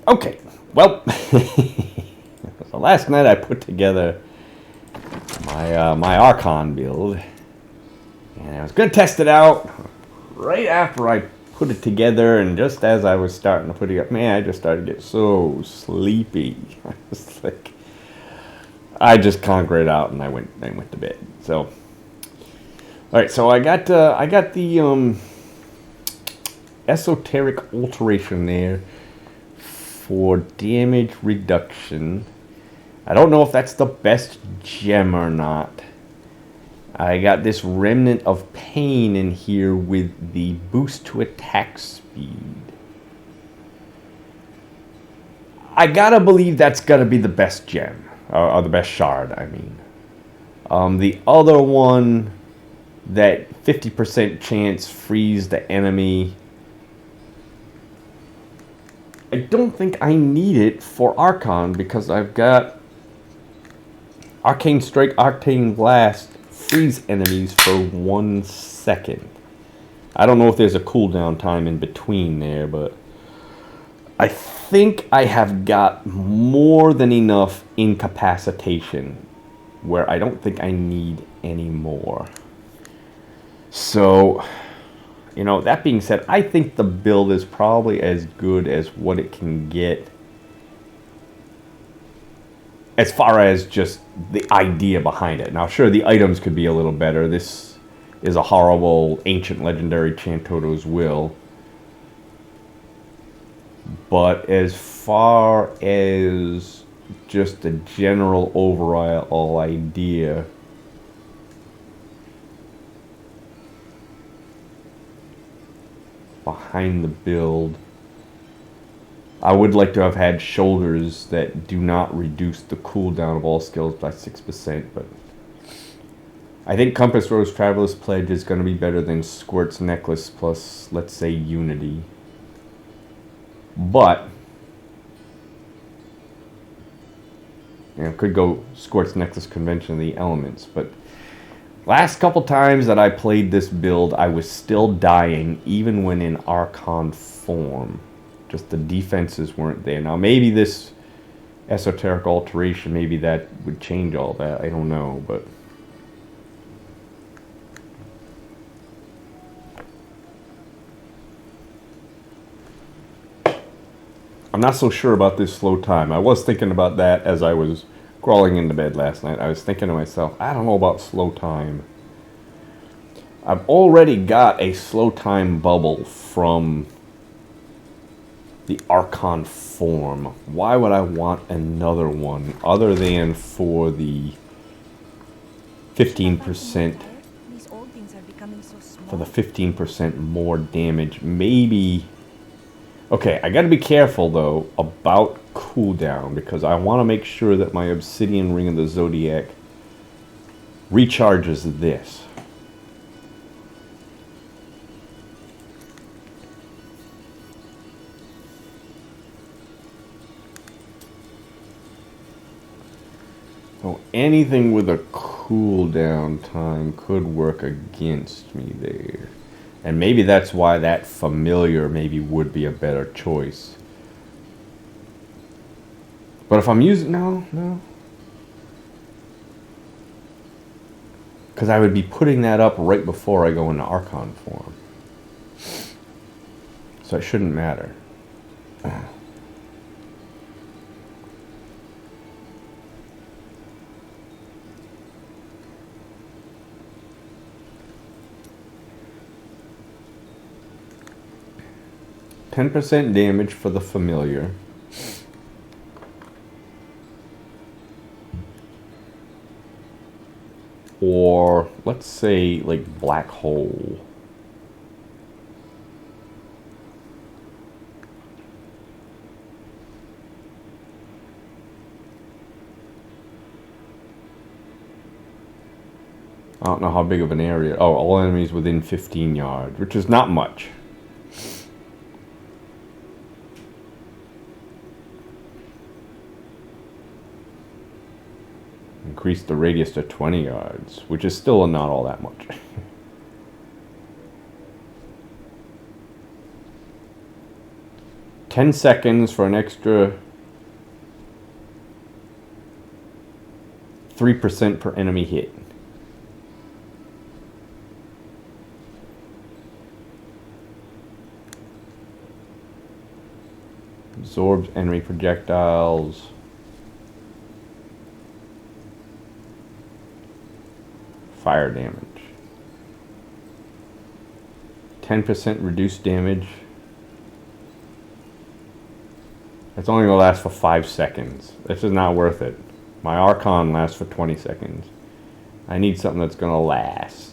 Okay, well, so last night I put together my Archon build, and I was gonna test it out right after I put it together, and just as I was starting to put it up, man, I just started to get so sleepy. I was like, I just conquered it out, and I went to bed. So, all right, so I got the esoteric alteration there for damage reduction. I don't know if that's the best gem or not. I got this remnant of pain in here with the boost to attack speed. I gotta believe that's gotta be the best gem, or the best shard, I mean. The other one, that 50% chance freeze the enemy, I don't think I need it for Archon because I've got Arcane Strike, Arcane Blast, freeze enemies for 1 second. I don't know if there's a cooldown time in between there, but I think I have got more than enough incapacitation where I don't think I need any more. So, you know, that being said, I think the build is probably as good as what it can get as far as just the idea behind it. Now, sure, the items could be a little better. This is a horrible ancient legendary Chantoto's Will. But as far as just the general overall idea, behind the build, I would like to have had shoulders that do not reduce the cooldown of all skills by 6%, but I think Compass Rose Traveler's Pledge is going to be better than Squirt's Necklace plus, let's say, Unity. But, you know, could go Squirt's Necklace Convention of the Elements, but last couple times that I played this build, I was still dying, even when in Archon form. Just the defenses weren't there. Now, maybe this esoteric alteration, maybe that would change all that. I don't know, but I'm not so sure about this slow time. I was thinking about that as I was crawling into bed last night. I was thinking to myself, I don't know about slow time. I've already got a slow time bubble from the Archon form. Why would I want another one other than for the 15%, for the 15% more damage? Maybe. Okay, I gotta be careful though about cooldown because I want to make sure that my Obsidian Ring of the Zodiac recharges this. So anything with a cooldown time could work against me there. And maybe that's why that familiar maybe would be a better choice. But if I'm using... No. Because I would be putting that up right before I go into Archon form. So it shouldn't matter. 10% damage for the familiar. Or, let's say, like, Black Hole. I don't know how big of an area. Oh, all enemies within 15 yards, which is not much. Increase the radius to 20 yards, which is still not all that much. 10 seconds for an extra 3% per enemy hit. Absorbs enemy projectiles. Fire damage. 10% reduced damage. It's only going to last for 5 seconds. This is not worth it. My Archon lasts for 20 seconds. I need something that's going to last.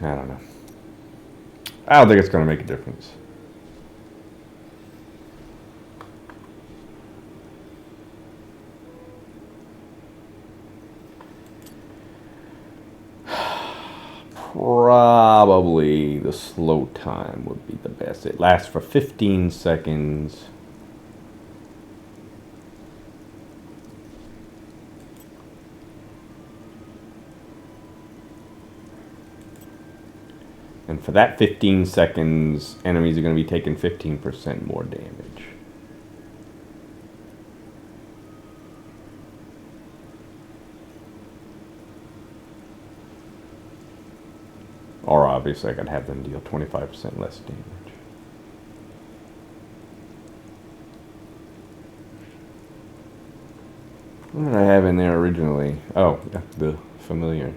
I don't know. I don't think it's going to make a difference. Probably the slow time would be the best. It lasts for 15 seconds. And for that 15 seconds, enemies are going to be taking 15% more damage. Or obviously I could have them deal 25% less damage. What did I have in there originally? Oh, yeah, the familiar.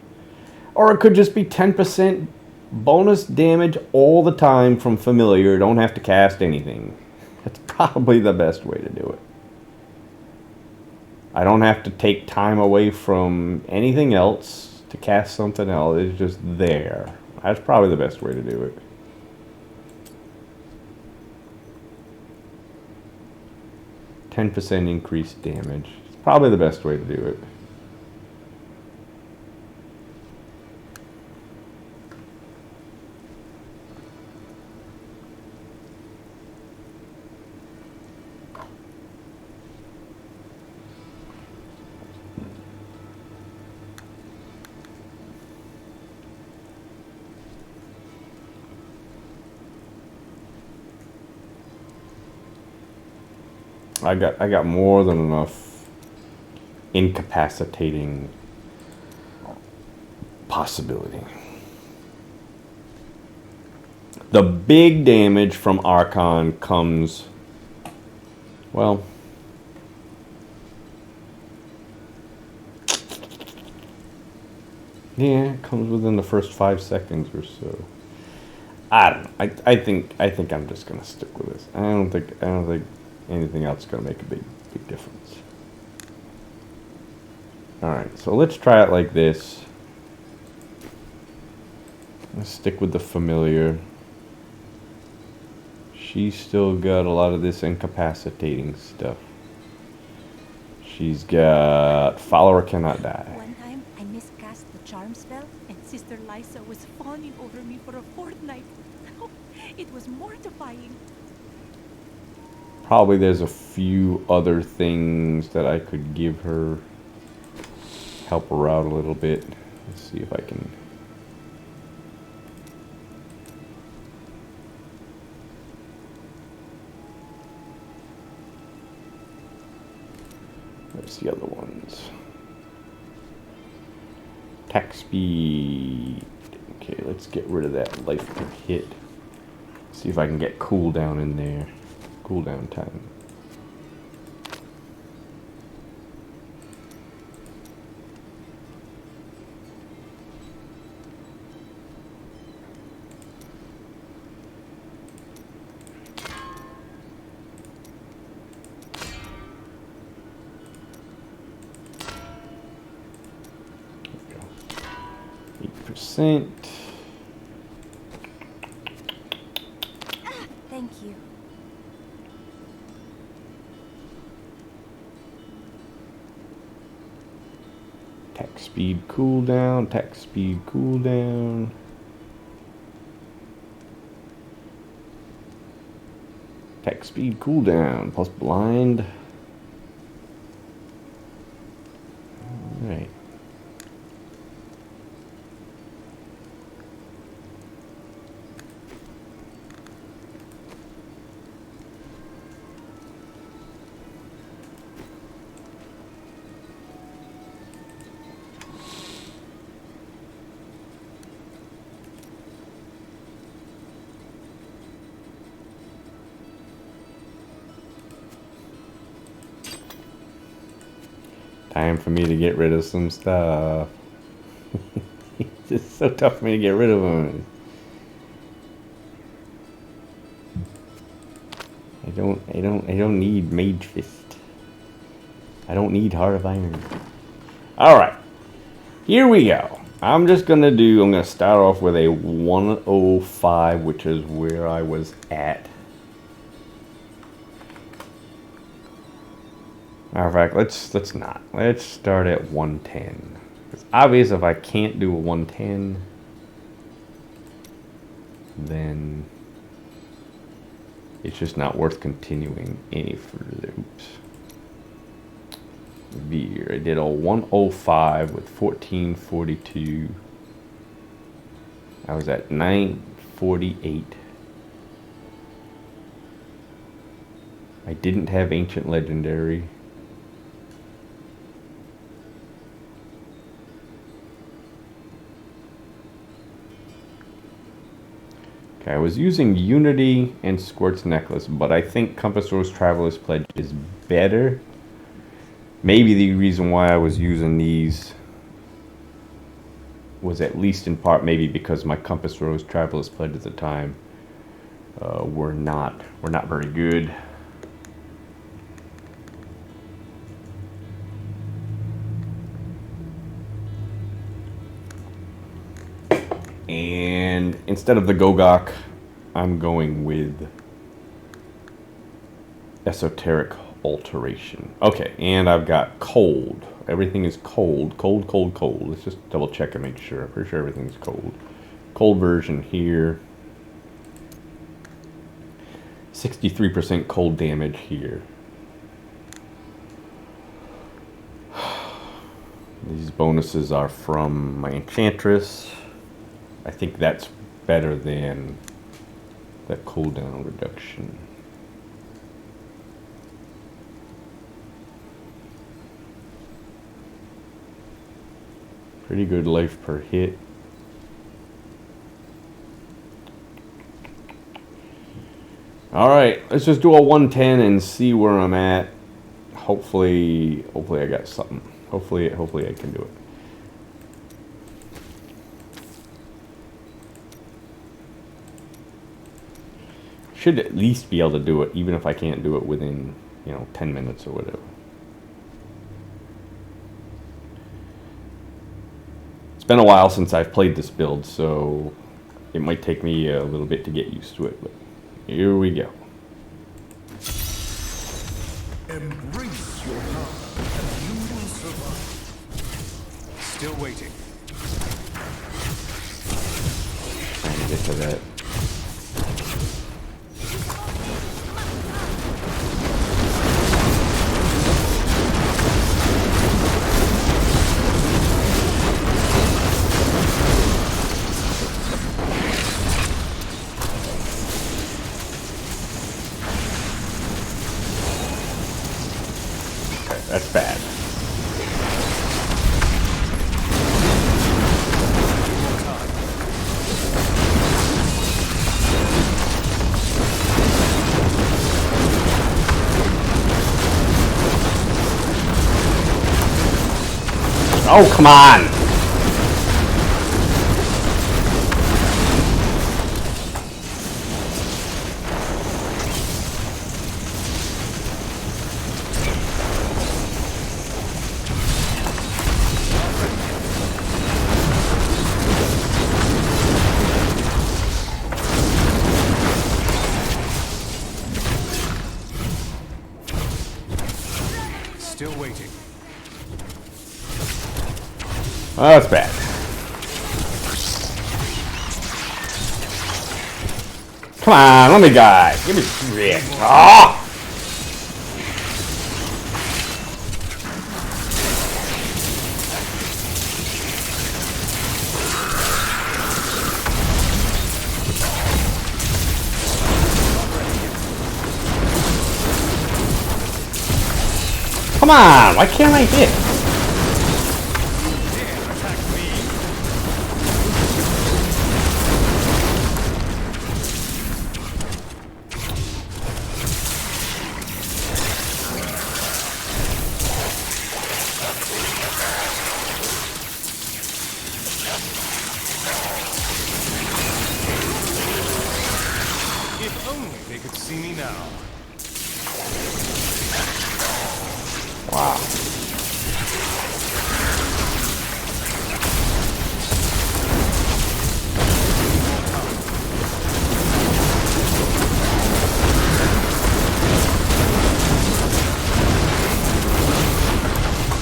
Or it could just be 10% bonus damage all the time from familiar. Don't have to cast anything. That's probably the best way to do it. I don't have to take time away from anything else to cast something else. It's just there. That's probably the best way to do it. %10 increased damage. It's probably the best way to do it. I got more than enough incapacitating possibility. The big damage from Archon comes, well, yeah, it comes within the first 5 seconds or so. I don't know. I think I'm just gonna stick with this. I don't think anything else is going to make a big difference. Alright, so let's try it like this. Let's stick with the familiar. She's still got a lot of this incapacitating stuff. She's got follower cannot die. One time I miscast the charm spell and Sister Lysa was fawning over me for a fortnight. It was mortifying. Probably there's a few other things that I could give her. Help her out a little bit. Let's see if I can. There's the other ones. Attack speed. Okay, let's get rid of that life per hit. See if I can get cooldown in there. Cooldown time. There we go. 8%. Thank you. Attack speed cooldown, attack speed cooldown. Attack speed cooldown, plus blind. Alright. Time for me to get rid of some stuff. It's just so tough for me to get rid of them. I don't need Mage Fist. I don't need Heart of Iron. Alright. Here we go. I'm gonna start off with a 105, which is where I was at. Matter of fact, let's not. Let's start at 110. It's obvious if I can't do a 110, then it's just not worth continuing any further. Oops. Veer. I did a 105 with 1442. I was at 948. I didn't have Ancient Legendary. Okay, I was using Unity and Squirt's Necklace, but I think Compass Rose Traveler's Pledge is better. Maybe the reason why I was using these was at least in part maybe because my Compass Rose Traveler's Pledge at the time were not very good. And instead of the Gogok, I'm going with Esoteric Alteration. Okay, and I've got cold. Everything is cold. Cold, cold, cold. Let's just double check and make sure. I'm pretty sure everything's cold. Cold version here. 63% cold damage here. These bonuses are from my Enchantress. I think that's better than that cooldown reduction. Pretty good life per hit. Alright, let's just do a 110 and see where I'm at. Hopefully I got something. Hopefully I can do it. Should at least be able to do it, even if I can't do it within, 10 minutes or whatever. It's been a while since I've played this build, so it might take me a little bit to get used to it, but here we go. Embrace your power, and you will survive. Still waiting. Trying to get to that. That's bad. Oh, come on! Still waiting. Oh, that's bad. Come on, let me die. Give me shit. Oh! Come on, why can't I hit? If only they could see me now. Wow.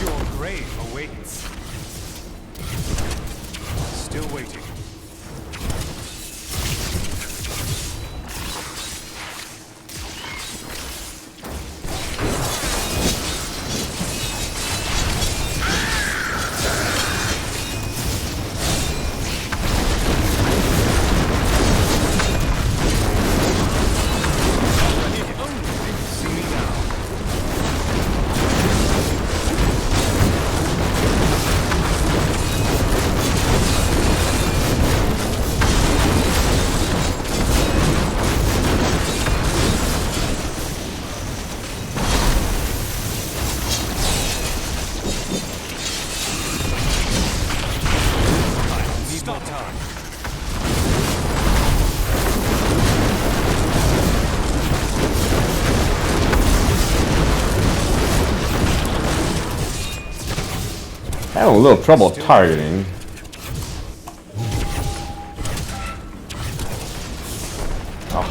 Your grave awaits. Still waiting. If only they could see me now. Need more time. Having a little trouble targeting. Oh.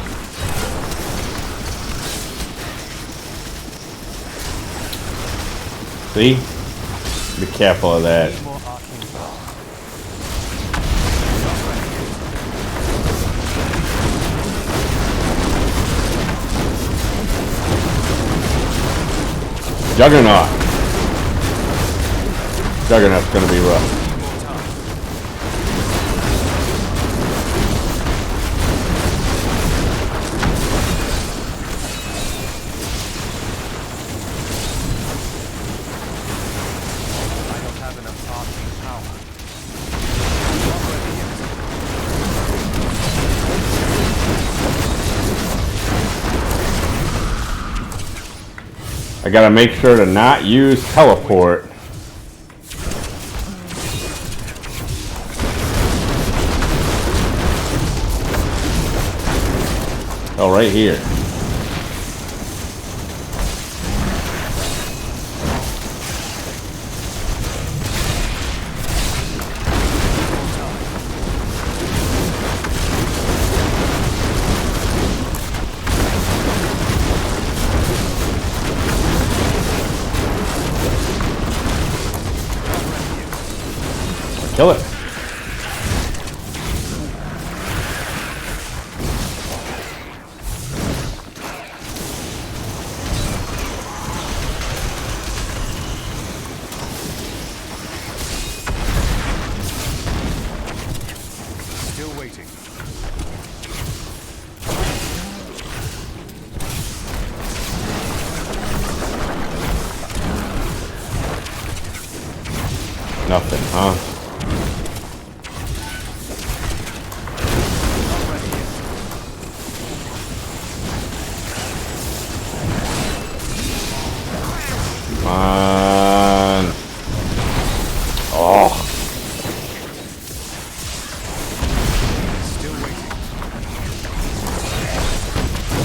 See? Be careful of that. Need more Archon power. Juggernaut. Juggernaut's gonna be rough. Need more time. I don't have enough Archon power. Not ready yet. I gotta make sure to not use teleport. Oh, right here. Kill it. Still waiting. Nothing, huh? Not ready yet. Come on. Oh. Still waiting.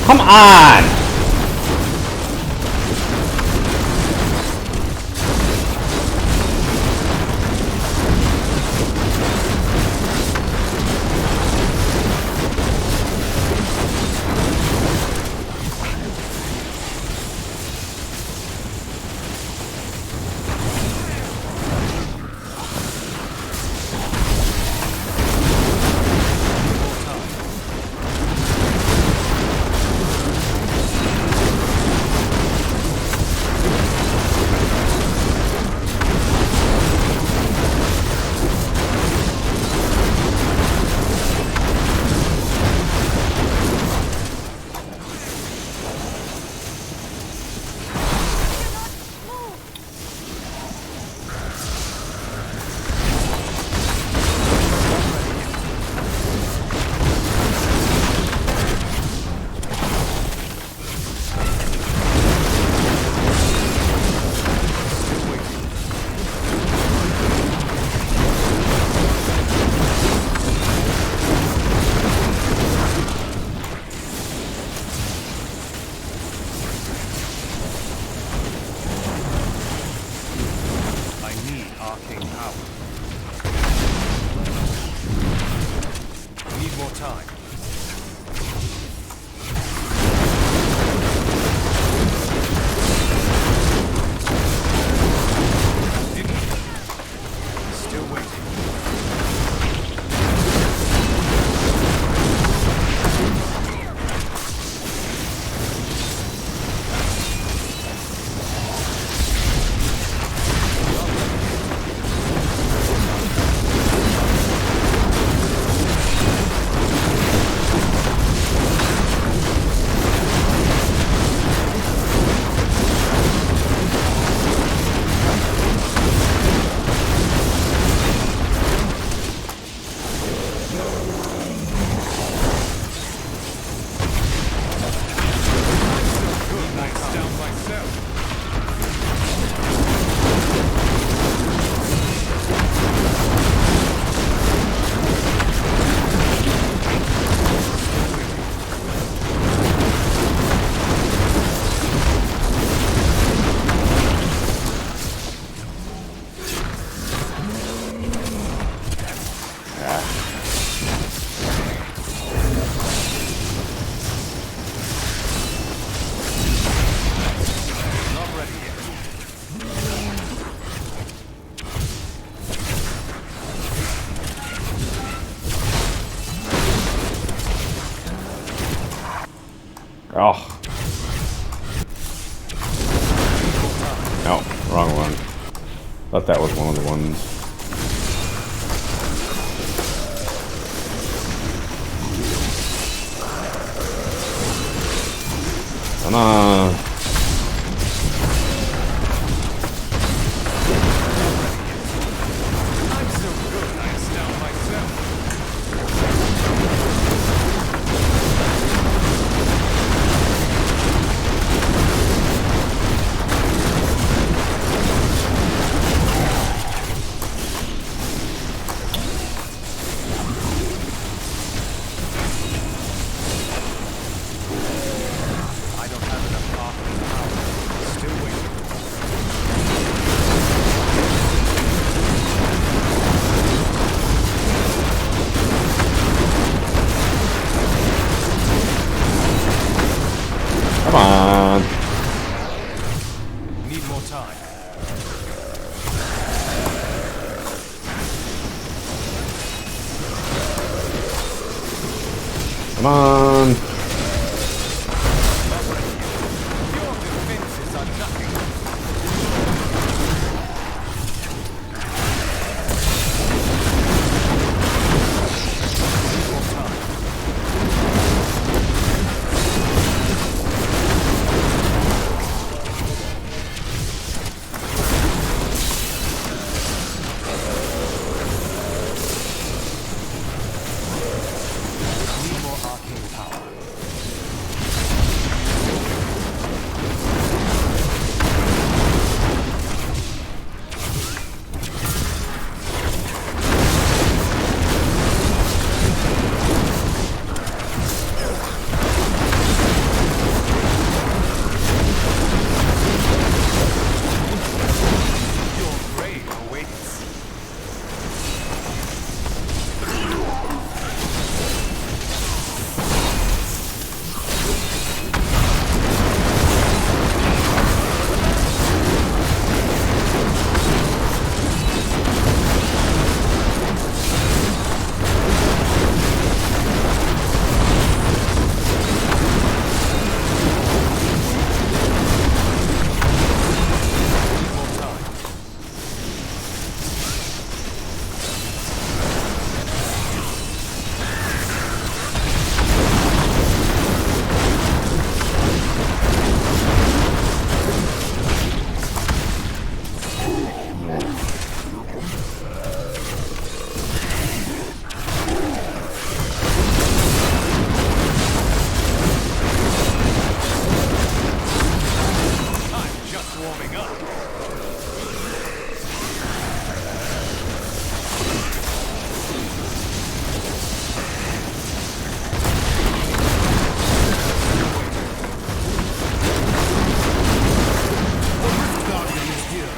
Come on! arcane power. Need more time. Still waiting. Oh. No, wrong one. Thought that was one of the ones. Come on. I'm so good, I astound myself. I don't have enough arcane power. Still waiting. Come on. Need more time. Come on. Your defenses are nothing. Need more time. Need more arcane power. Your grave awaits. Need more time. I'm just warming up. The Rift Guardian is here.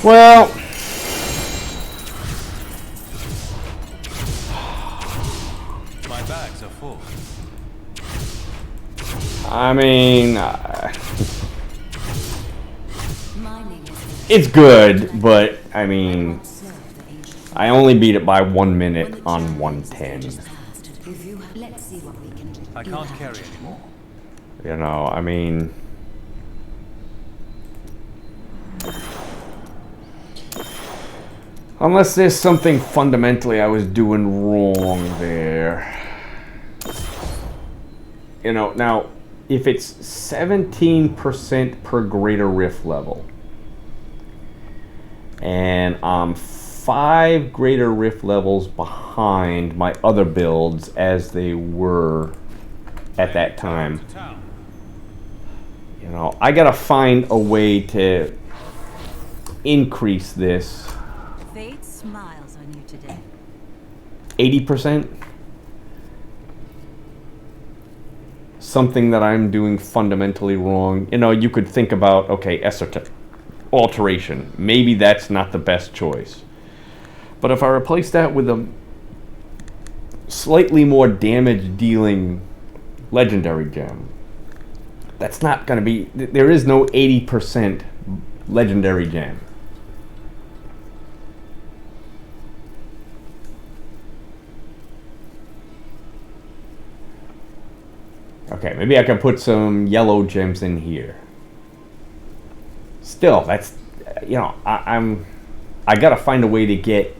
Well, My bags are full. I mean, Mining is it's good, but I mean, I only beat it by 1 minute on 110. if you let's see what we can do. I can't carry anymore. You know, I mean, unless there's something fundamentally I was doing wrong there. You know, now, if it's 17% per greater rift level, and I'm 5 greater rift levels behind my other builds as they were at that time, To town. you know, I gotta find a way to increase this Fate smiles on you today. 80%. Something that I'm doing fundamentally wrong. You know, you could think about, okay, alteration. Maybe that's not the best choice. But if I replace that with a slightly more damage dealing legendary gem, that's not going to be, there is no 80% legendary gem. Okay, maybe I can put some yellow gems in here. Still, that's, you know, I gotta find a way to get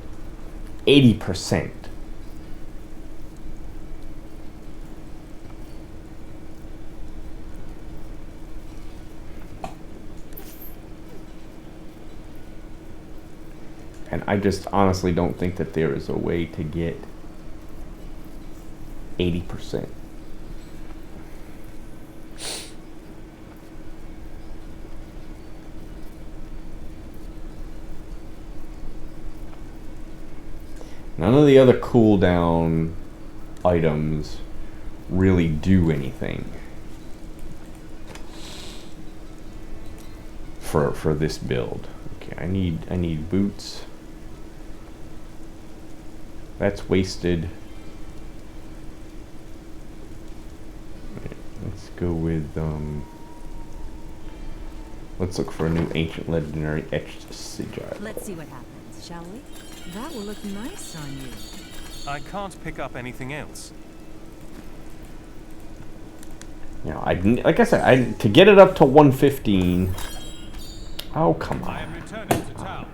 80%. And I just honestly don't think that there is a way to get 80%. None of the other cooldown items really do anything for this build. Okay, I need boots. That's wasted. Right, let's go with let's look for a new ancient legendary etched sigil. Let's see what happens, shall we? That will look nice on you. I can't pick up anything else. You know, like I said, to get it up to 115. Oh, come I am on. returning to town.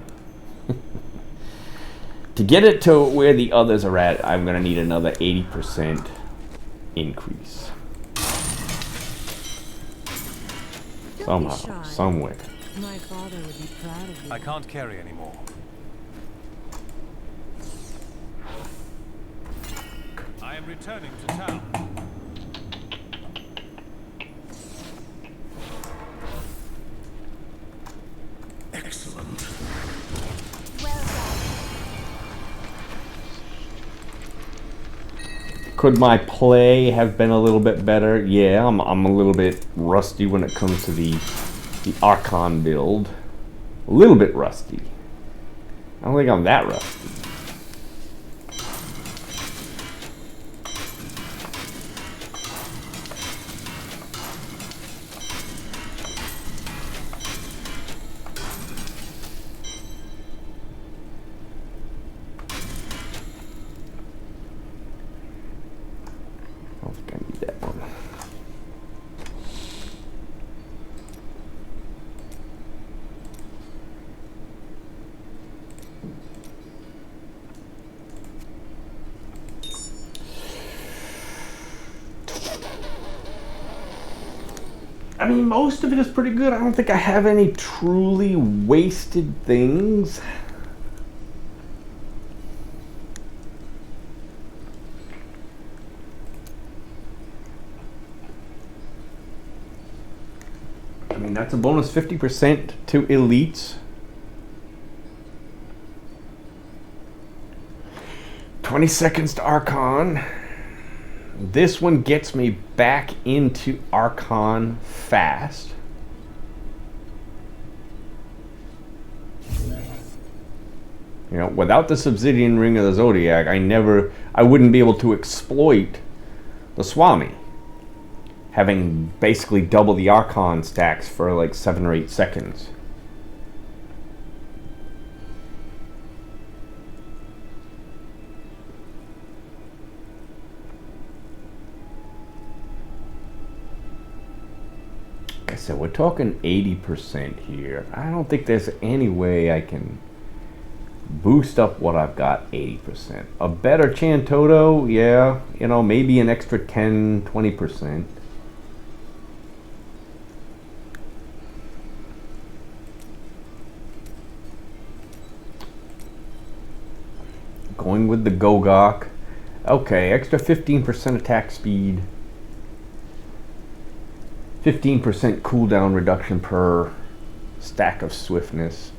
To get it to where the others are at, I'm gonna need another 80% increase. Don't be Somehow, shy. somewhere. My father would be proud of you. I can't carry anymore. I am returning to town. Excellent. Well done. Could my play have been a little bit better? Yeah, I'm a little bit rusty when it comes to the Archon build. A little bit rusty. I don't think I'm that rusty. I don't think I need that one. I mean, most of it is pretty good. I don't think I have any truly wasted things. I mean, that's a bonus 50% to elites. 20 seconds to Archon. This one gets me back into Archon fast. You know, without this Obsidian Ring of the Zodiac, I wouldn't be able to exploit the Swami. Having basically double the Archon stacks for like 7 or 8 seconds. Like I said, we're talking 80% here. I don't think there's any way I can boost up what I've got 80%. A better Chantoto, yeah, you know, maybe an extra 10, 20%. Going with the Gogok. Okay, extra 15% attack speed. 15% cooldown reduction per stack of swiftness.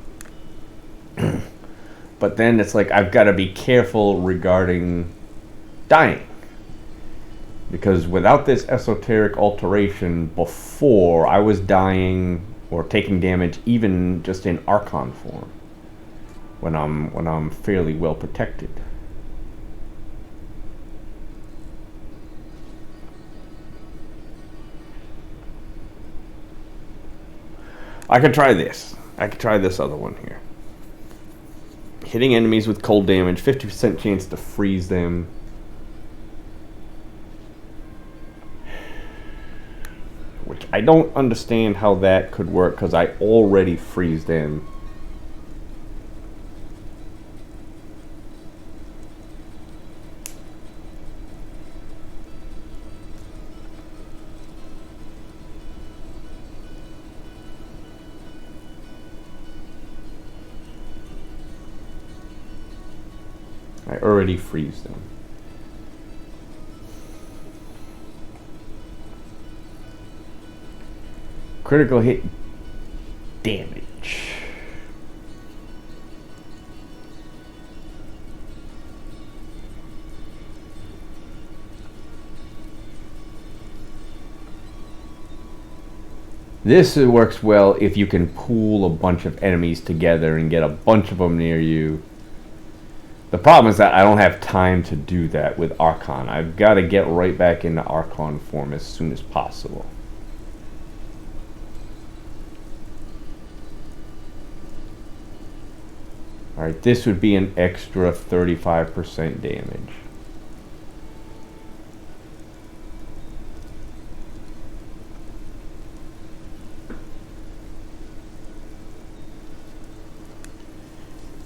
But then it's like I've got to be careful regarding dying. Because without this esoteric alteration before, I was dying or taking damage even just in Archon form. When I'm fairly well protected. I could try this. I could try this other one here. Hitting enemies with cold damage, 50% chance to freeze them. Which I don't understand how that could work because I already freeze them. I already freeze them. Critical hit damage. This works well if you can pool a bunch of enemies together and get a bunch of them near you. The problem is that I don't have time to do that with Archon. I've got to get right back into Archon form as soon as possible. Alright, this would be an extra 35% damage.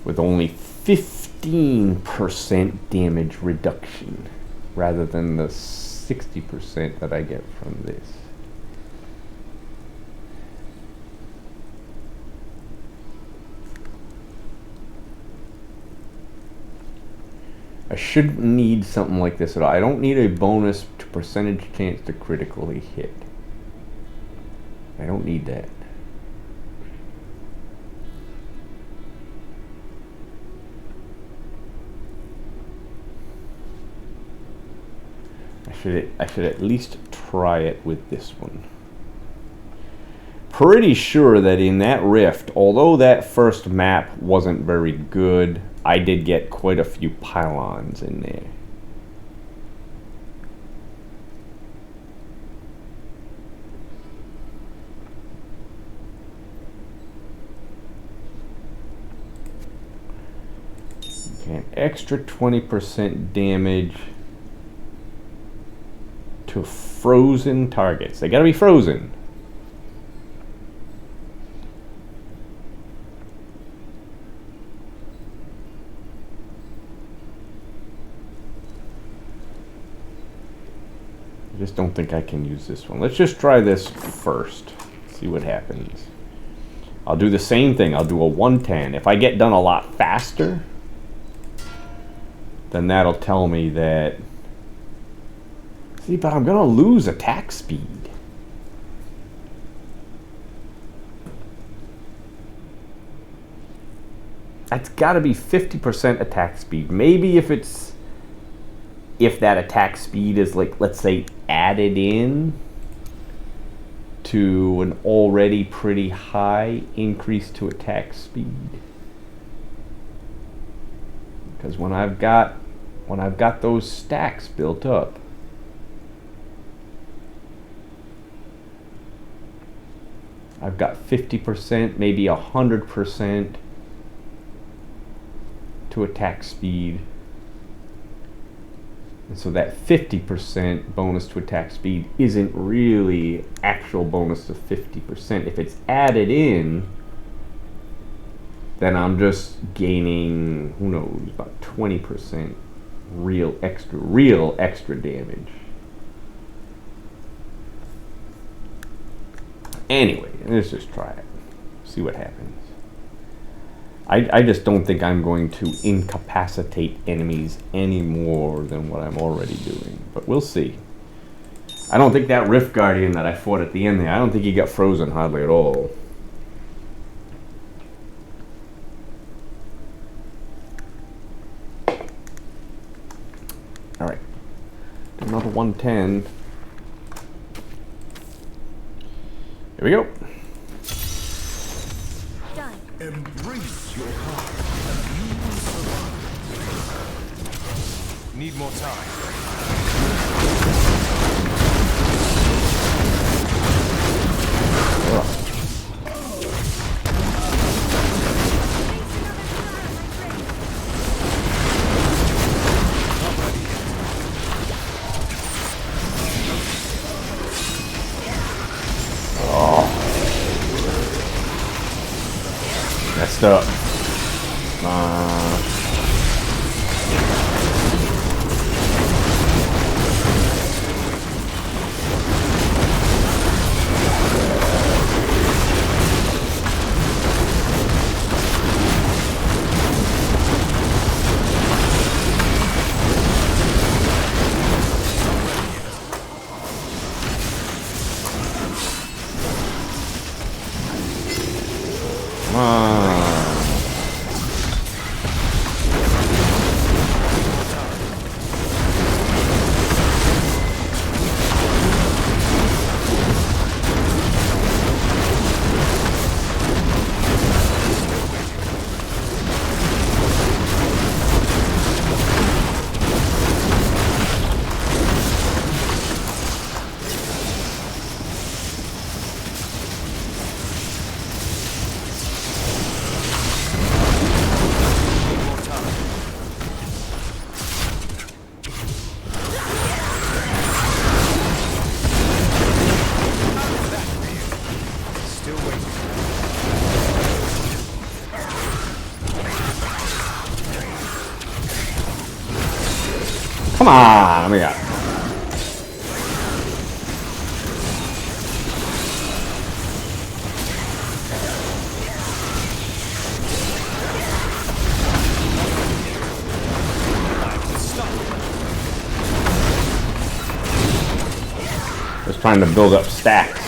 With only 15% damage reduction rather than the 60% that I get from this. I shouldn't need something like this at all. I don't need a bonus to percentage chance to critically hit. I don't need that. I should at least try it with this one. Pretty sure that in that rift, although that first map wasn't very good, I did get quite a few pylons in there. Okay, an extra 20% damage to frozen targets. They gotta be frozen. I just don't think I can use this one. Let's just try this first. See what happens. I'll do the same thing. I'll do a 110. If I get done a lot faster, then that'll tell me that... See, but I'm gonna lose attack speed. That's gotta be 50% attack speed. Maybe if that attack speed is like, let's say, added in to an already pretty high increase to attack speed. Because when I've got those stacks built up, I've got 50%, maybe 100% to attack speed. And so that 50% bonus to attack speed isn't really actual bonus of 50%. If it's added in, then I'm just gaining, who knows, about 20% real extra damage. Anyway, let's just try it. See what happens. I just don't think I'm going to incapacitate enemies any more than what I'm already doing. But we'll see. I don't think that Rift Guardian that I fought at the end there, I don't think he got frozen hardly at all. Alright. Another 110. Here we go. Done. Embrace your heart, and you will survive. Need more time. Messed up. Come on. Come on, let me out. Just trying to build up stacks.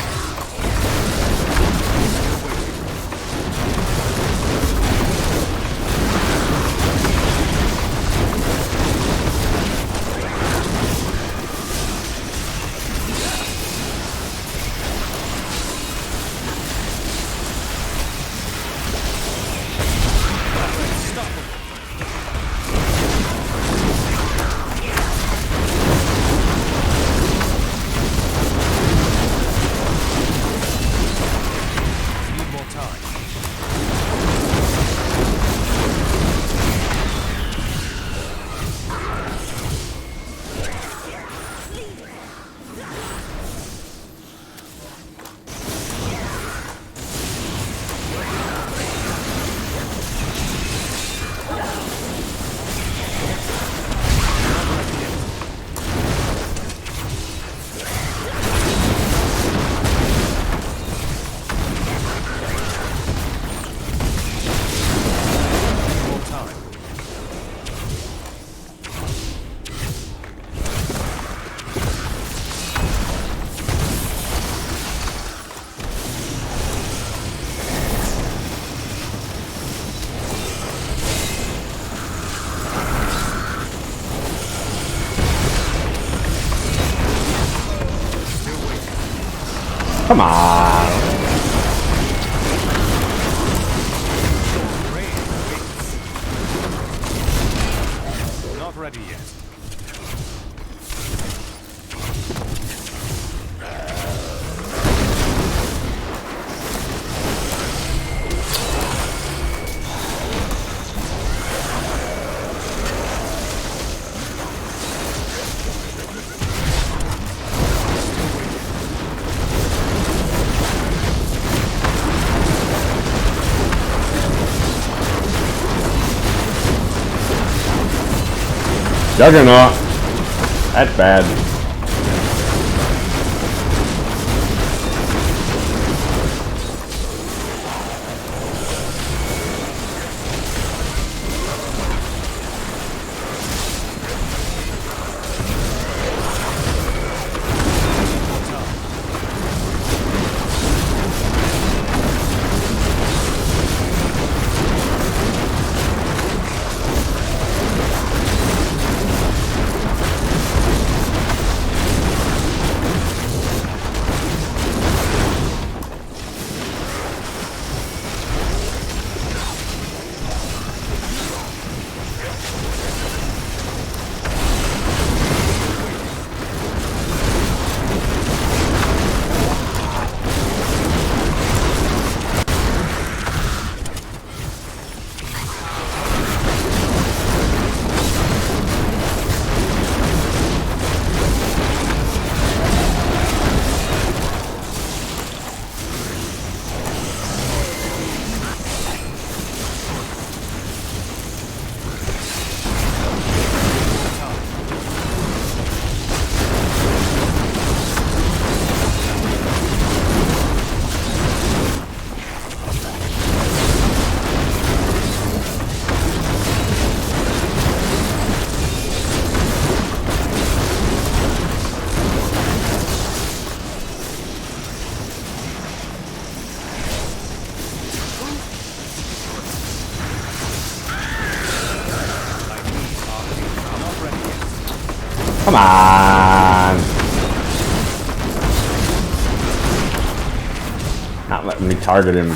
Come on. Juggernaut. That's bad. Come on! Not letting me target him.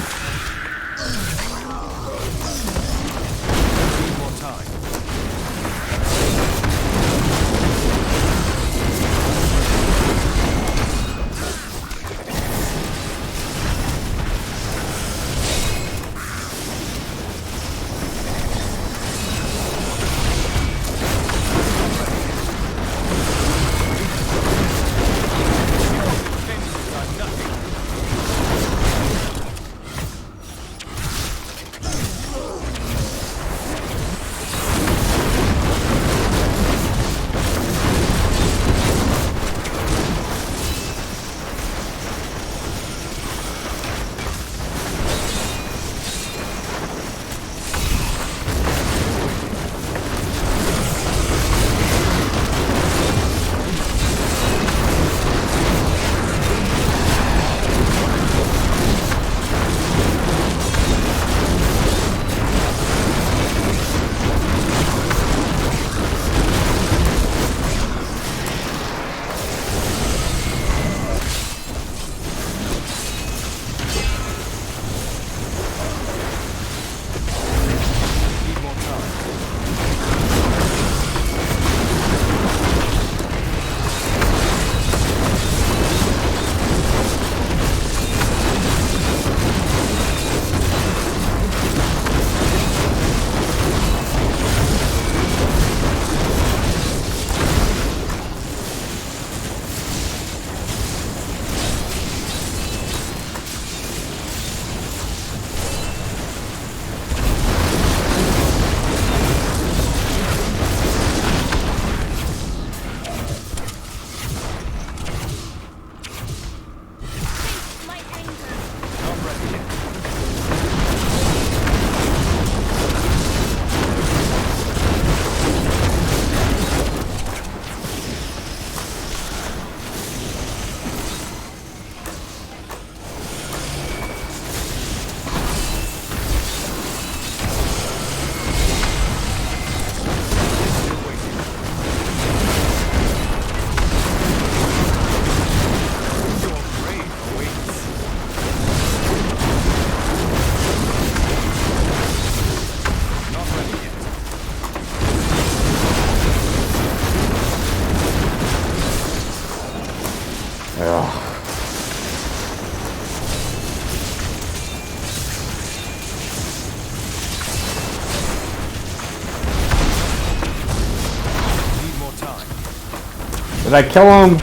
Did I kill him?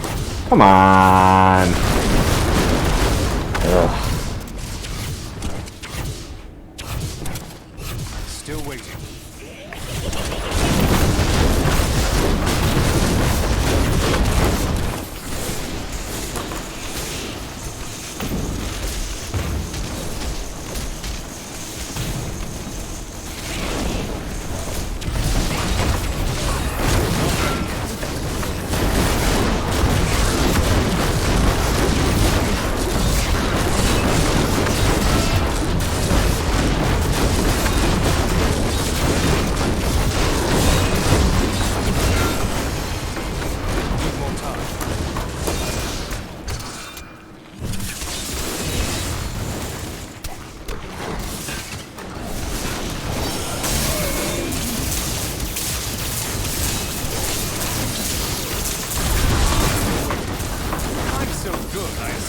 Come on. Ugh. Still waiting.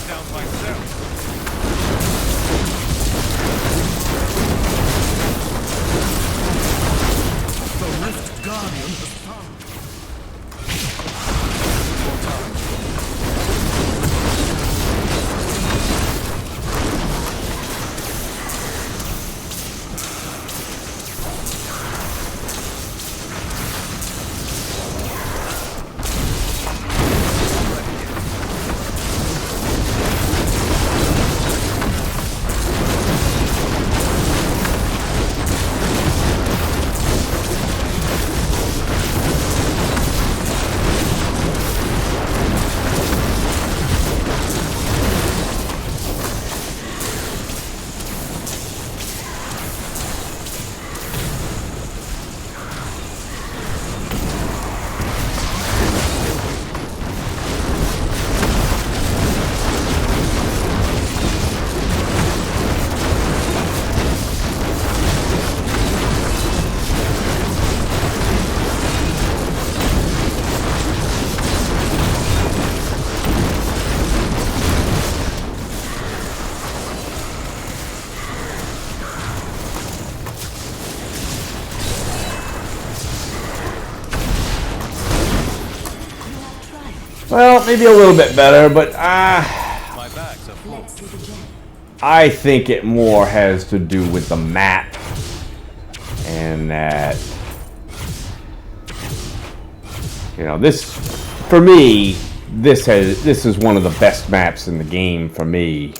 down myself. The Rift Guardian has found. Well, maybe a little bit better, but My bags are full. Let's see the gem. I think it more has to do with the map and that, you know, this, for me, this is one of the best maps in the game for me.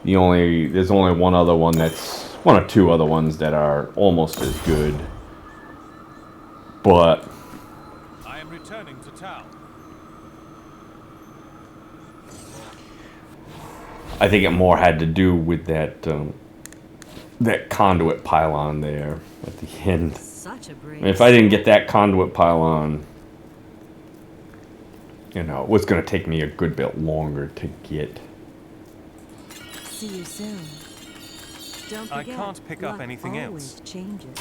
There's only one or two other ones that are almost as good, but I am returning to town. I think it more had to do with that that conduit pylon there at the end. Such a I breeze. mean, if I didn't get that conduit pylon, you know, it was going to take me a good bit longer to get. See you soon. Don't I forget, can't pick up luck anything always else. changes.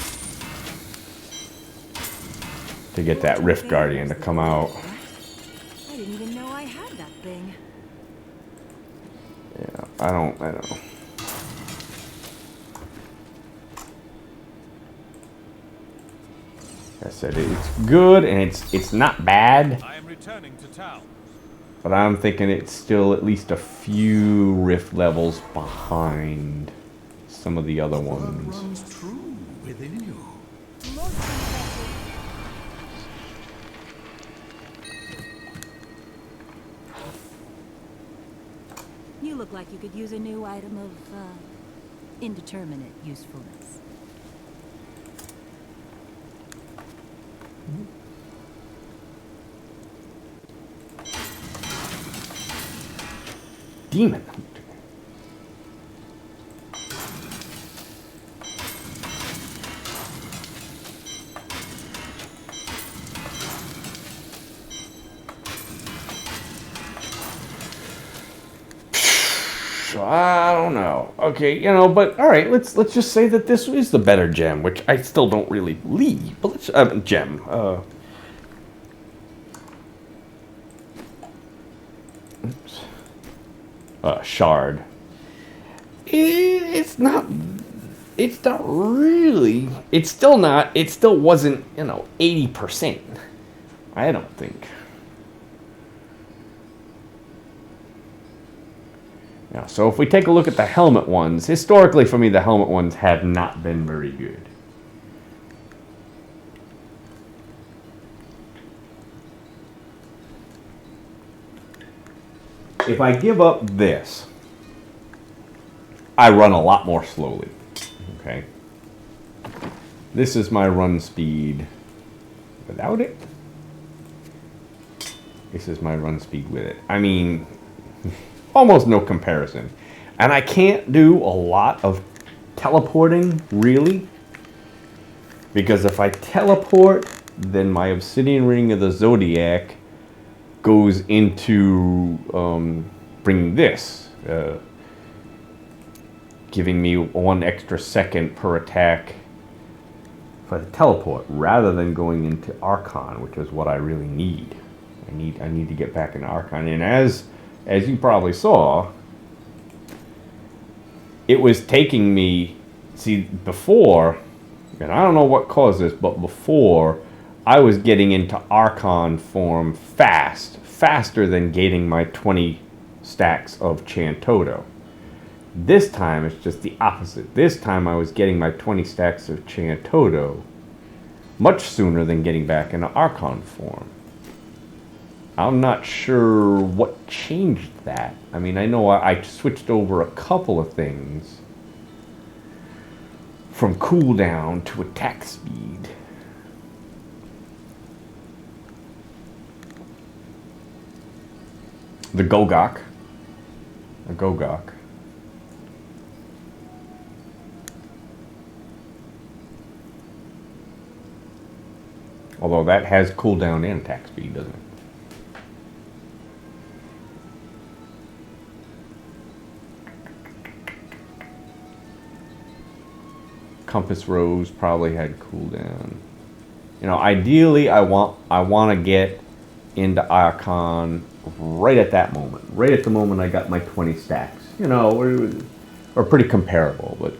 To get that Rift Guardian to come out. I didn't even know I had that thing. Yeah, I don't know. Like I said, it's good and it's not bad, I am returning to town. but I'm thinking it's still at least a few Rift levels behind some of the other Blood ones. runs true within you. Most impressive. You look like you could use a new item of, indeterminate usefulness. Demon. I don't know. Okay, you know, but all right. Let's just say that this is the better gem, which I still don't really believe. But let's gem. Oops. Shard. It's not. It's not really. It's still not. It still wasn't. 80%. I don't think. Yeah, so if we take a look at the helmet ones, historically for me the helmet ones have not been very good. If I give up this, I run a lot more slowly. Okay. This is my run speed without it. This is my run speed with it. I mean, almost no comparison. And I can't do a lot of teleporting, really. Because if I teleport, then my Obsidian Ring of the Zodiac goes into bringing this. Giving me 1 extra second per attack for the teleport, rather than going into Archon, which is what I really need. I need to get back into Archon. And as as you probably saw, it was taking me, see, before, and I don't know what caused this, but before, I was getting into Archon form faster than getting my 20 stacks of Chantoto. This time, it's just the opposite. This time, I was getting my 20 stacks of Chantoto much sooner than getting back into Archon form. I'm not sure what changed that. I mean, I know I switched over a couple of things from cooldown to attack speed. The Gogok. A Gogok. Although that has cooldown and attack speed, doesn't it? Compass Rose probably had cooldown. You know, ideally, I want to get into Archon right at that moment. Right at the moment I got my 20 stacks. You know, we're pretty comparable, but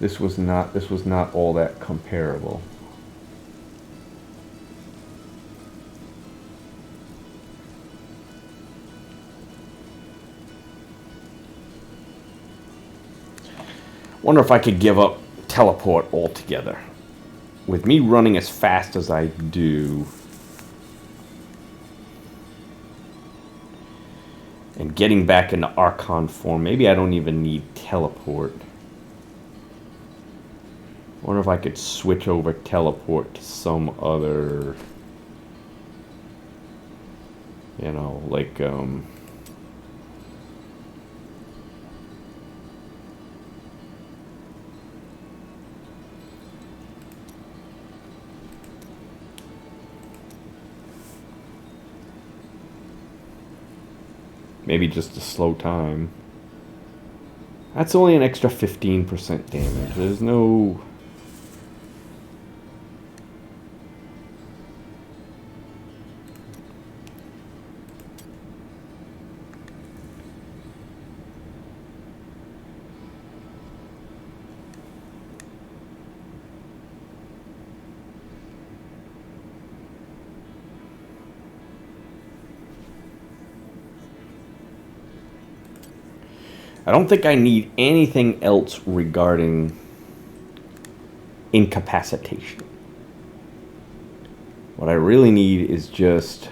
this was not all that comparable. Wonder if I could give up teleport altogether. With me running as fast as I do and getting back into Archon form, maybe I don't even need teleport. Wonder if I could switch over teleport to some other, you know, like maybe just a slow time. That's only an extra 15% damage. There's no... I don't think I need anything else regarding incapacitation. What I really need is just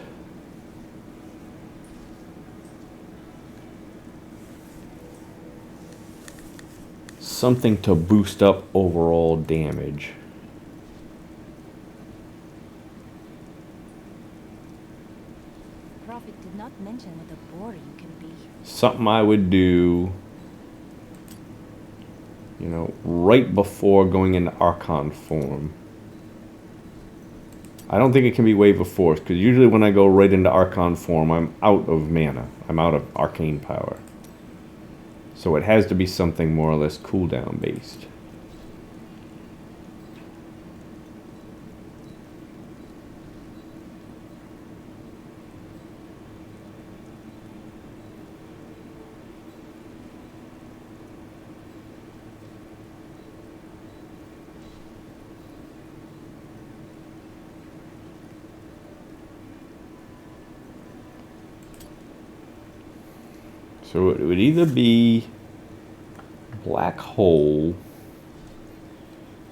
something to boost up overall damage. Prophet did not mention what a bore you can be. Something I would do, you know, right before going into Archon form. I don't think it can be Wave of Force, because usually when I go right into Archon form, I'm out of mana. I'm out of arcane power. So it has to be something more or less cooldown based. So it would either be Black Hole,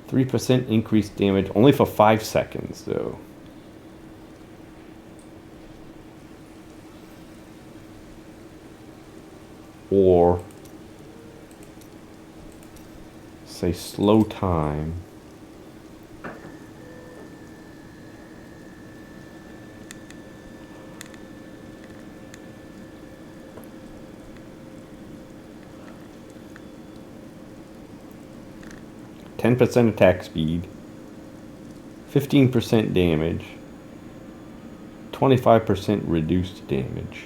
3% increased damage, only for 5 seconds though. Or, say, slow time. %10 attack speed, 15% damage, 25% reduced damage.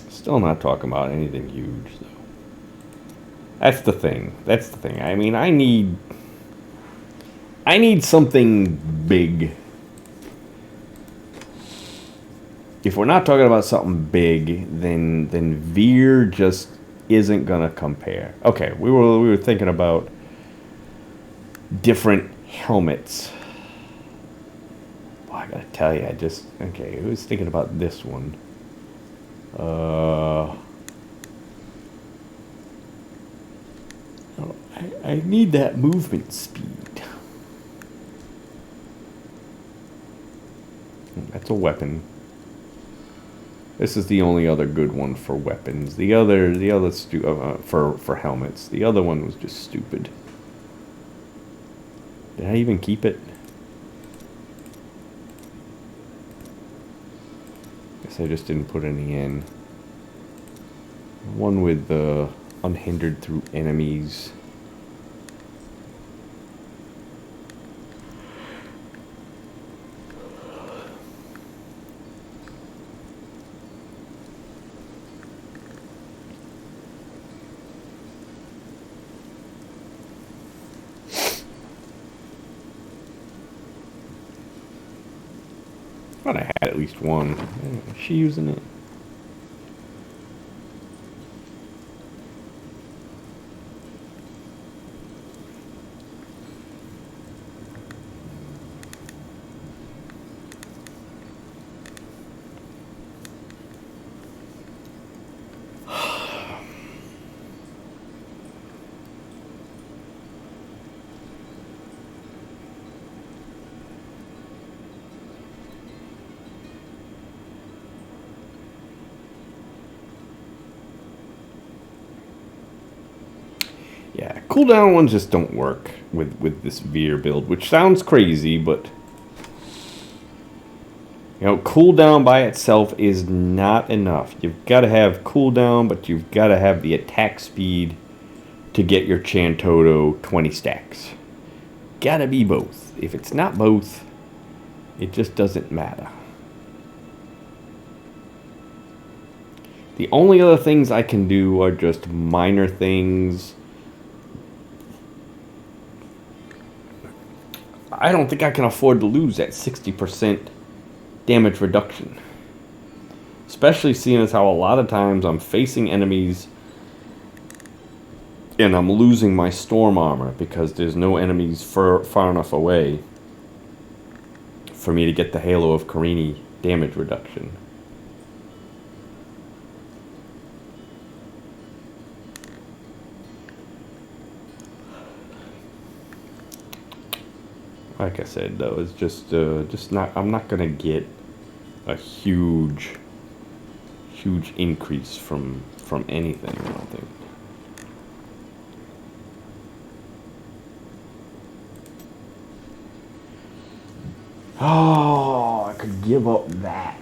Still not talking about anything huge though. That's the thing. That's the thing. I mean, I need something big. If we're not talking about something big, then Veer just isn't gonna compare. Okay, we were thinking about different helmets. Well, I gotta tell you, I was thinking about this one. I need that movement speed. That's a weapon. This is the only other good one for weapons. The other for helmets. The other one was just stupid. Did I even keep it? Guess I just didn't put any in. One with the unhindered through enemies. I thought I had at least one. Is she using it? Yeah, cooldown ones just don't work with this Veer build, which sounds crazy, but you know, cooldown by itself is not enough. You've got to have cooldown, but you've got to have the attack speed to get your Chantoto 20 stacks. Gotta be both. If it's not both, it just doesn't matter. The only other things I can do are just minor things. I don't think I can afford to lose that 60% damage reduction. Especially seeing as how a lot of times I'm facing enemies and I'm losing my storm armor because there's no enemies far enough away for me to get the Halo of Karini damage reduction. Like I said, though, it's just not. I'm not gonna get a huge increase from anything. I don't think. Oh, I could give up that.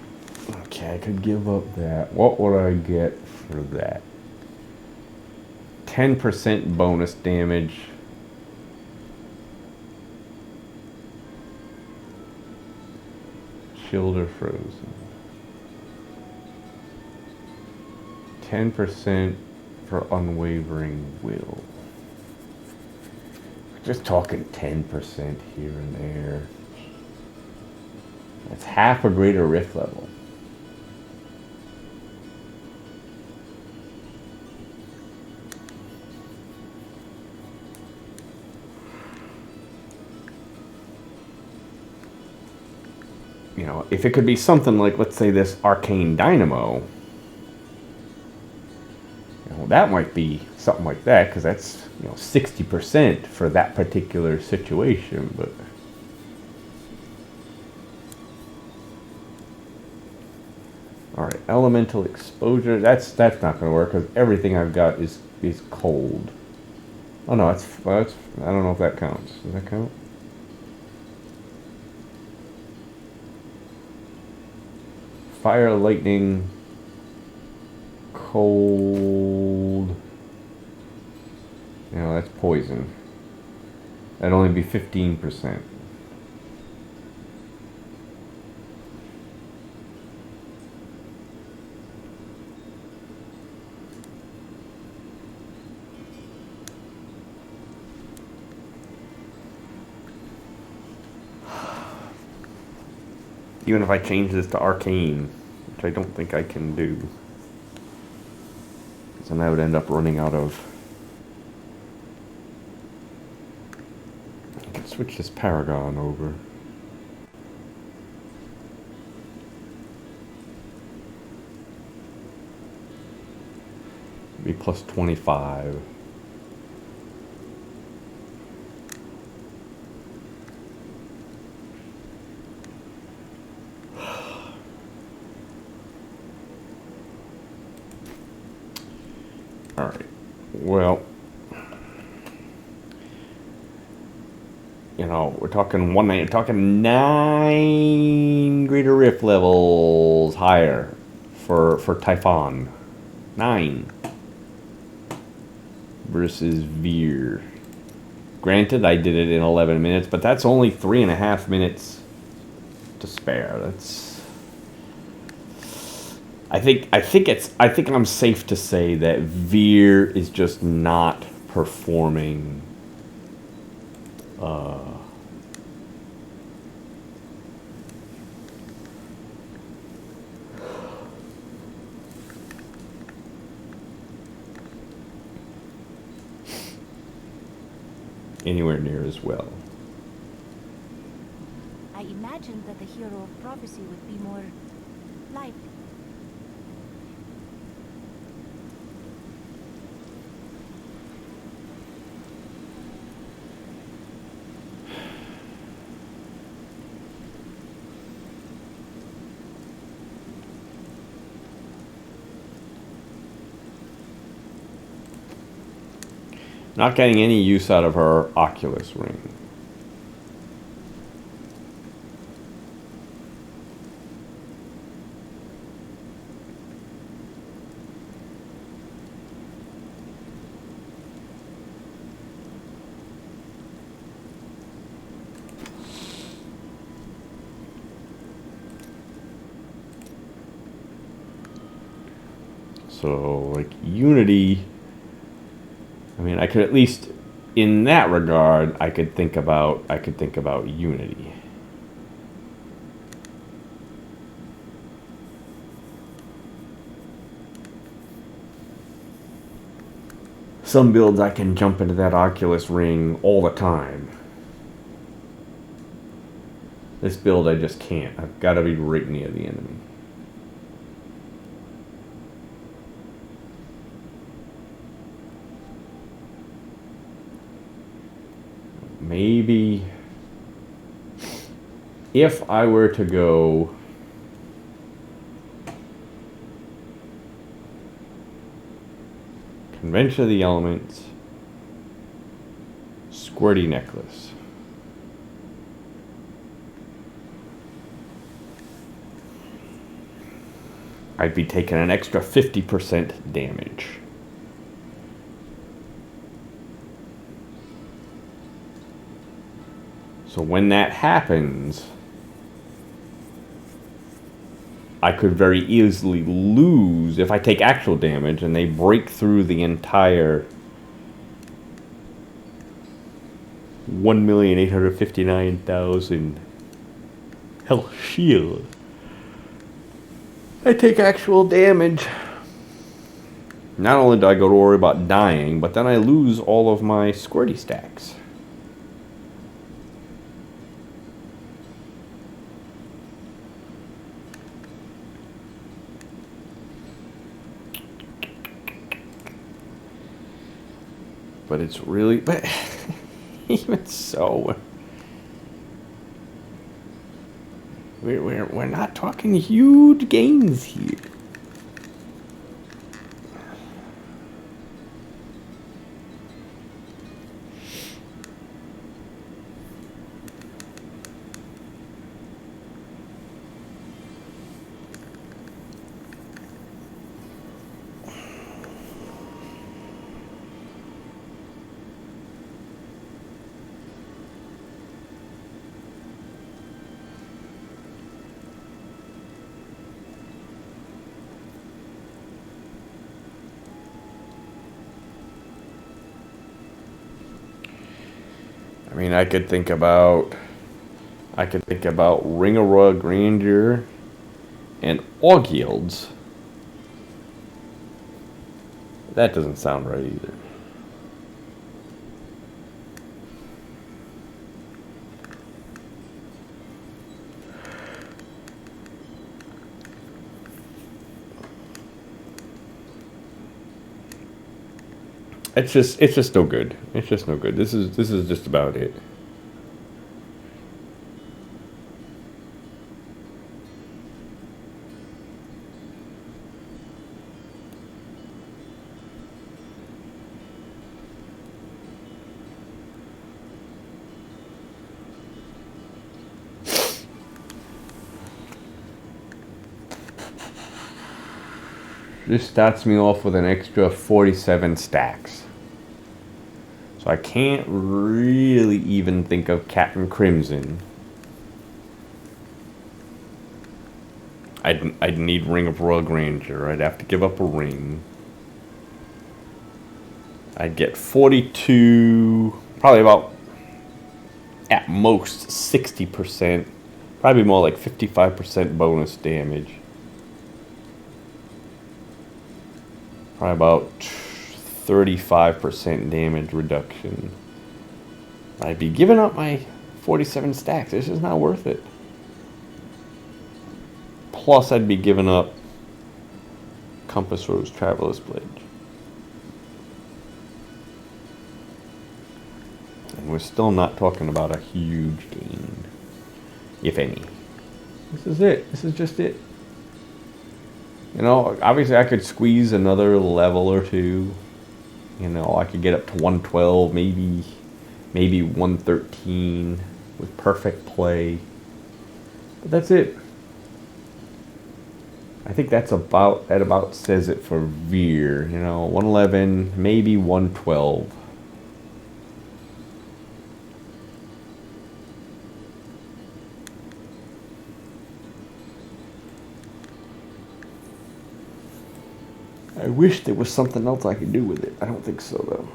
Okay, I could give up that. What would I get for that? 10% bonus damage. Shield or frozen. 10% for unwavering will. Just talking 10% here and there. That's half a greater rift level. You know, if it could be something like, let's say, this Arcane Dynamo, you know, that might be something like that, because that's, you know, 60% for that particular situation, but... Alright, Elemental Exposure, that's not going to work, because everything I've got is cold. Oh no, that's, I don't know if that counts. Does that count? Fire, lightning, cold. You know, that's poison. That'd only be 15%. Even if I change this to Arcane, which I don't think I can do. Because then I would end up running out of... I could switch this Paragon over. Be plus 25. All right. Well, you know, we're talking talking 9 greater rift levels higher for Typhon. 9 versus Veer. Granted, I did it in 11 minutes, but that's only 3.5 minutes to spare. That's. I think I'm safe to say that Veer is just not performing anywhere near as well. I imagined that the hero of prophecy would be more lively. Not getting any use out of her Oculus ring. So, like, Unity... I mean, I could at least, in that regard, I could think about Unity. Some builds I can jump into that Oculus ring all the time. This build I just can't. I've got to be right near the enemy. Maybe if I were to go Convention of the Elements, Squirty Necklace. I'd be taking an extra 50% damage. So when that happens, I could very easily lose if I take actual damage and they break through the entire 1,859,000 health shield. I take actual damage. Not only do I go to worry about dying, but then I lose all of my squirty stacks. But it's really, but even so, we're not talking huge gains here. I mean, I could think about I could think about Ring of Royal Grandeur and Augilds. That doesn't sound right either. It's just no good. It's just no good. This is just about it. This starts me off with an extra 47 stacks. So I can't really even think of Captain Crimson. I'd need Ring of Royal Grandeur. I'd have to give up a ring. I'd get 42, probably about, at most, 60%. Probably more like 55% bonus damage. Probably about 35% damage reduction. I'd be giving up my 47 stacks. This is not worth it. Plus, I'd be giving up Compass Rose Traveler's Pledge. And we're still not talking about a huge gain, if any. This is it. This is just it. You know, obviously I could squeeze another level or two. You know, I could get up to 112, maybe 113 with perfect play. But that's it. I think that about says it for Veer. You know, 111, maybe 112. I wish there was something else I could do with it. I don't think so, though.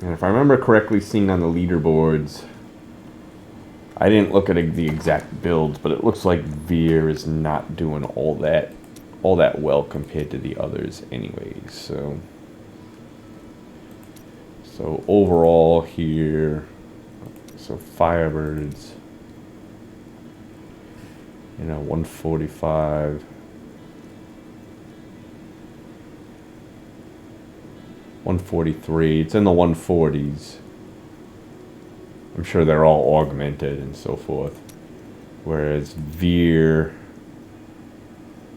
And if I remember correctly, seeing on the leaderboards, I didn't look at the exact builds, but it looks like Veer is not doing all that well compared to the others, anyways. So overall here, so Firebirds. You know, 145. 143. It's in the 140s. I'm sure they're all augmented and so forth. Whereas Veer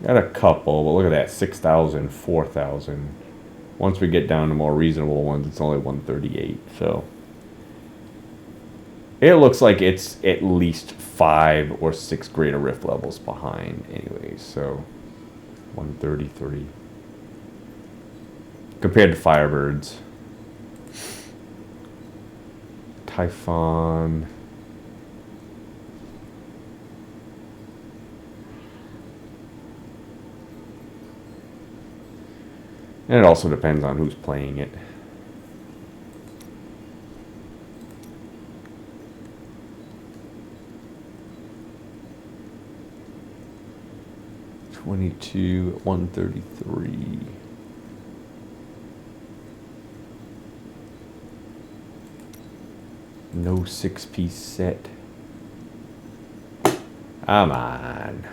got a couple, but look at that, 6,000, 4,000. Once we get down to more reasonable ones, it's only 138. So it looks like it's at least 5 or 6 greater rift levels behind anyways, so 133 compared to Firebirds. Typhon, and it also depends on who's playing it. $22 at 133. No 6-piece set. Come on.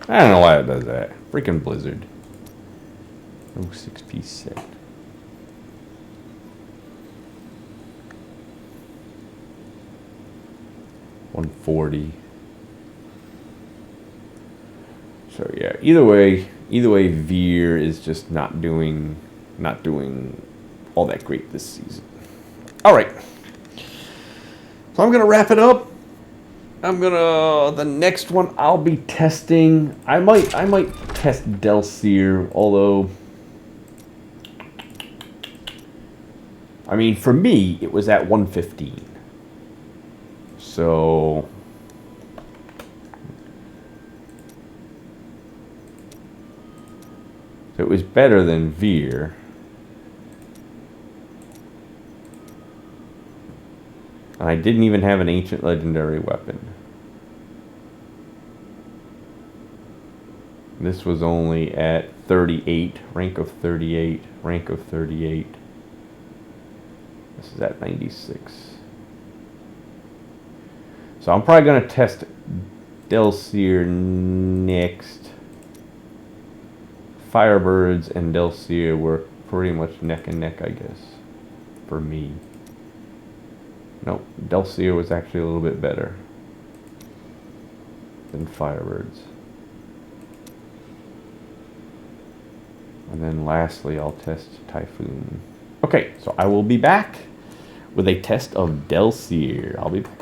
I don't know why it does that. Freaking Blizzard. No 6-piece set. $140. So yeah, either way, Veer is just not doing all that great this season. All right, so I'm gonna wrap it up. The next one I'll be testing. I might test Delseer, although I mean for me it was at 115. So So it was better than Veer. And I didn't even have an ancient legendary weapon. This was only at 38, rank of 38, rank of 38. This is at 96. So I'm probably going to test Delseer next. Firebirds and Delseer were pretty much neck and neck, I guess, for me. Nope, Delseer was actually a little bit better than Firebirds. And then lastly, I'll test Typhoon. Okay, so I will be back with a test of Delseer. I'll be back.